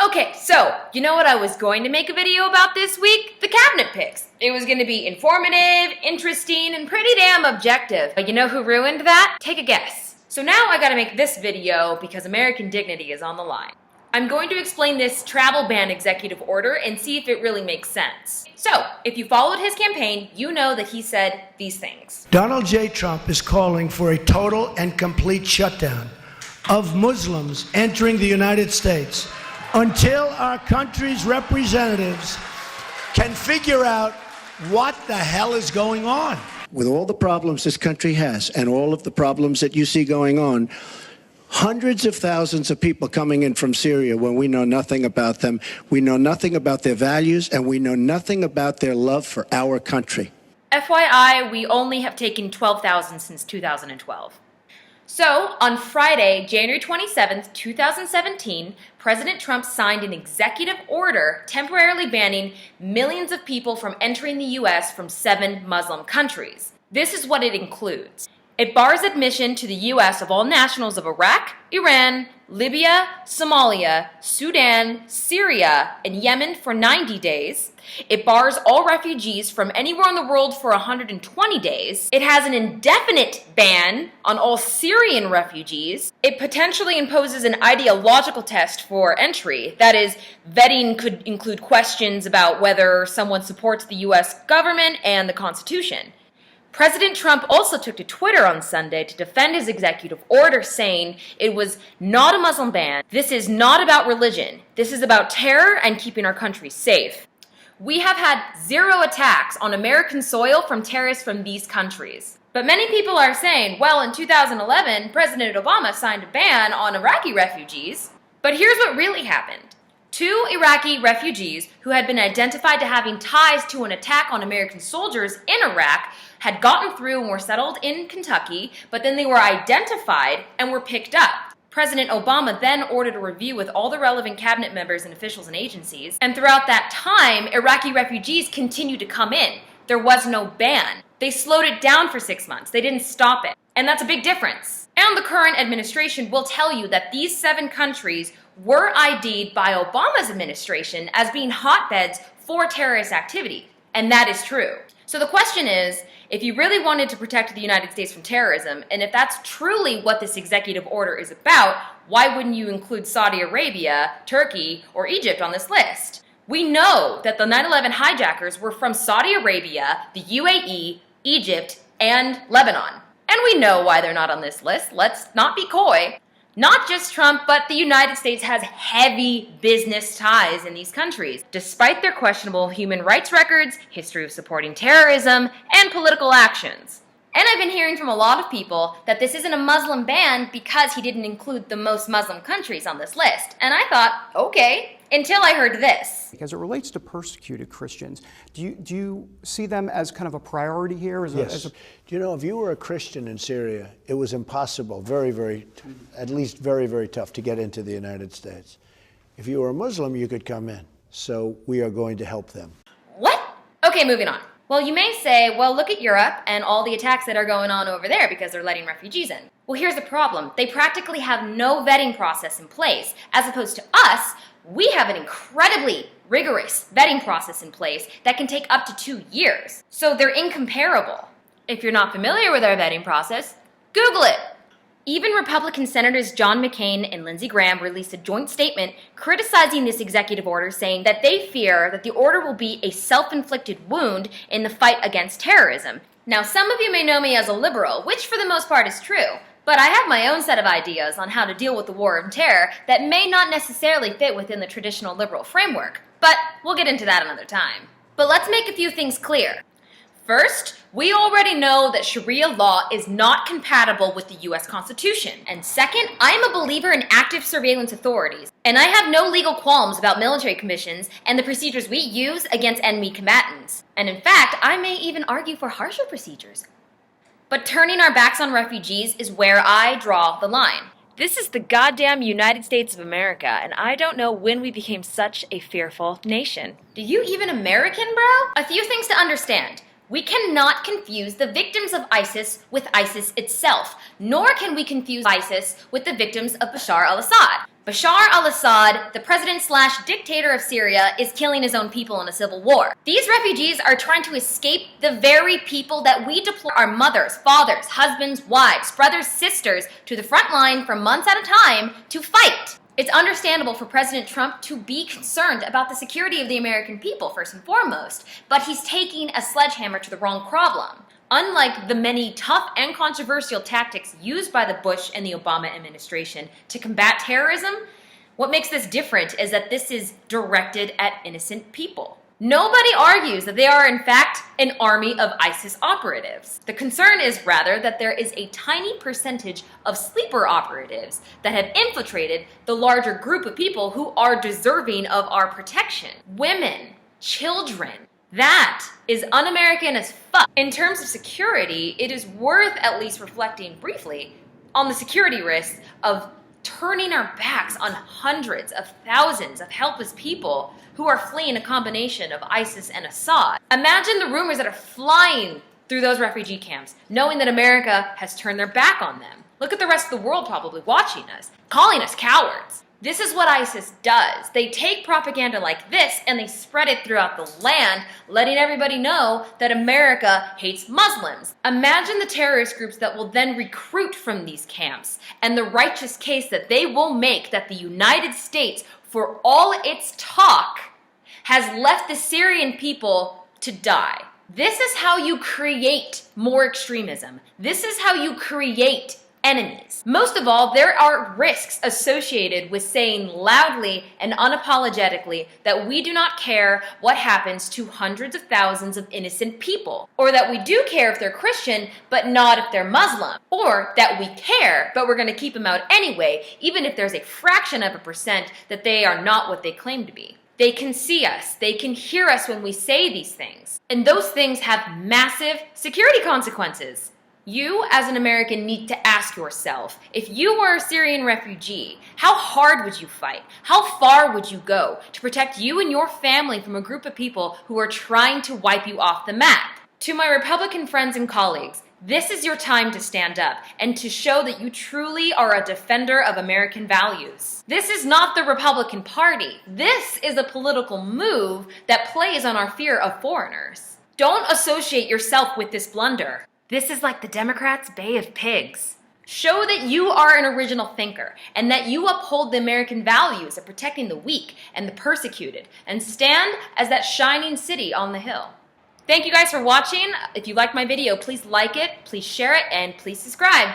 Okay, so, you know what I was going to make a video about this week? The cabinet picks. It was going to be informative, interesting, and pretty damn objective. But you know who ruined that? Take a guess. So now I gotta make this video because American dignity is on the line. I'm going to explain this travel ban executive order and see if it really makes sense. So, if you followed his campaign, you know that he said these things. Donald J. Trump is calling for a total and complete shutdown of Muslims entering the United States until our country's representatives can figure out what the hell is going on. With all the problems this country has and all of the problems that you see going on, hundreds of thousands of people coming in from Syria when we know nothing about them, we know nothing about their values, and we know nothing about their love for our country. FYI, we only have taken 12,000 since 2012. So, on Friday, January 27th, 2017, President Trump signed an executive order temporarily banning millions of people from entering the U.S. from 7 Muslim countries. This is what it includes. It bars admission to the U.S. of all nationals of Iraq, Iran, Libya, Somalia, Sudan, Syria, and Yemen for 90 days. It bars all refugees from anywhere in the world for 120 days. It has an indefinite ban on all Syrian refugees. It potentially imposes an ideological test for entry. That is, vetting could include questions about whether someone supports the U.S. government and the Constitution. President Trump also took to Twitter on Sunday to defend his executive order, saying it was not a Muslim ban. This is not about religion. This is about terror and keeping our country safe. We have had 0 attacks on American soil from terrorists from these countries. But many people are saying, well, in 2011, President Obama signed a ban on Iraqi refugees. But here's what really happened. 2 Iraqi refugees who had been identified to having ties to an attack on American soldiers in Iraq had gotten through and were settled in Kentucky, but then they were identified and were picked up. President Obama then ordered a review with all the relevant cabinet members and officials and agencies, and throughout that time, Iraqi refugees continued to come in. There was no ban. They slowed it down for 6 months. They didn't stop it. And that's a big difference. And the current administration will tell you that these 7 countries were ID'd by Obama's administration as being hotbeds for terrorist activity. And that is true. So the question is, if you really wanted to protect the United States from terrorism, and if that's truly what this executive order is about, why wouldn't you include Saudi Arabia, Turkey, or Egypt on this list? We know that the 9/11 hijackers were from Saudi Arabia, the UAE, Egypt, and Lebanon. And we know why they're not on this list. Let's not be coy. Not just Trump, but the United States has heavy business ties in these countries, despite their questionable human rights records, history of supporting terrorism, and political actions. And I've been hearing from a lot of people that this isn't a Muslim ban because he didn't include the most Muslim countries on this list. And I thought, okay, until I heard this. As it relates to persecuted Christians, do you see them as kind of a priority here? Yes. Do you know, if you were a Christian in Syria, it was impossible, at least very, very tough to get into the United States. If you were a Muslim, you could come in. So we are going to help them. What? Okay, moving on. Well, you may say, well, look at Europe and all the attacks that are going on over there because they're letting refugees in. Well, here's the problem. They practically have no vetting process in place. As opposed to us, we have an incredibly rigorous vetting process in place that can take up to 2 years. So they're incomparable. If you're not familiar with our vetting process, Google it. Even Republican Senators John McCain and Lindsey Graham released a joint statement criticizing this executive order, saying that they fear that the order will be a self-inflicted wound in the fight against terrorism. Now, some of you may know me as a liberal, which for the most part is true, but I have my own set of ideas on how to deal with the war on terror that may not necessarily fit within the traditional liberal framework. But we'll get into that another time. But let's make a few things clear. First, we already know that Sharia law is not compatible with the U.S. Constitution. And second, I'm a believer in active surveillance authorities. And I have no legal qualms about military commissions and the procedures we use against enemy combatants. And in fact, I may even argue for harsher procedures. But turning our backs on refugees is where I draw the line. This is the goddamn United States of America, and I don't know when we became such a fearful nation. Do you even American, bro? A few things to understand. We cannot confuse the victims of ISIS with ISIS itself, nor can we confuse ISIS with the victims of Bashar al-Assad. Bashar al-Assad, the president/dictator of Syria, is killing his own people in a civil war. These refugees are trying to escape the very people that we deploy our mothers, fathers, husbands, wives, brothers, sisters to the front line for months at a time to fight. It's understandable for President Trump to be concerned about the security of the American people, first and foremost, but he's taking a sledgehammer to the wrong problem. Unlike the many tough and controversial tactics used by the Bush and the Obama administration to combat terrorism, what makes this different is that this is directed at innocent people. Nobody argues that they are in fact an army of ISIS operatives. The concern is rather that there is a tiny percentage of sleeper operatives that have infiltrated the larger group of people who are deserving of our protection. Women, children. That is un-American as fuck. In terms of security, it is worth at least reflecting briefly on the security risks of turning our backs on hundreds of thousands of helpless people who are fleeing a combination of ISIS and Assad. Imagine the rumors that are flying through those refugee camps, knowing that America has turned their back on them. Look at the rest of the world probably watching us, calling us cowards. This is what ISIS does. They take propaganda like this and they spread it throughout the land, letting everybody know that America hates Muslims. Imagine the terrorist groups that will then recruit from these camps and the righteous case that they will make that the United States, for all its talk, has left the Syrian people to die. This is how you create more extremism. This is how you create enemies. Most of all, there are risks associated with saying loudly and unapologetically that we do not care what happens to hundreds of thousands of innocent people, or that we do care if they're Christian, but not if they're Muslim, or that we care, but we're going to keep them out anyway, even if there's a fraction of a percent that they are not what they claim to be. They can see us, they can hear us when we say these things, and those things have massive security consequences. You, as an American, need to ask yourself, if you were a Syrian refugee, how hard would you fight? How far would you go to protect you and your family from a group of people who are trying to wipe you off the map? To my Republican friends and colleagues, this is your time to stand up and to show that you truly are a defender of American values. This is not the Republican Party. This is a political move that plays on our fear of foreigners. Don't associate yourself with this blunder. This is like the Democrats' Bay of Pigs. Show that you are an original thinker and that you uphold the American values of protecting the weak and the persecuted and stand as that shining city on the hill. Thank you guys for watching. If you liked my video, please like it, please share it, and please subscribe.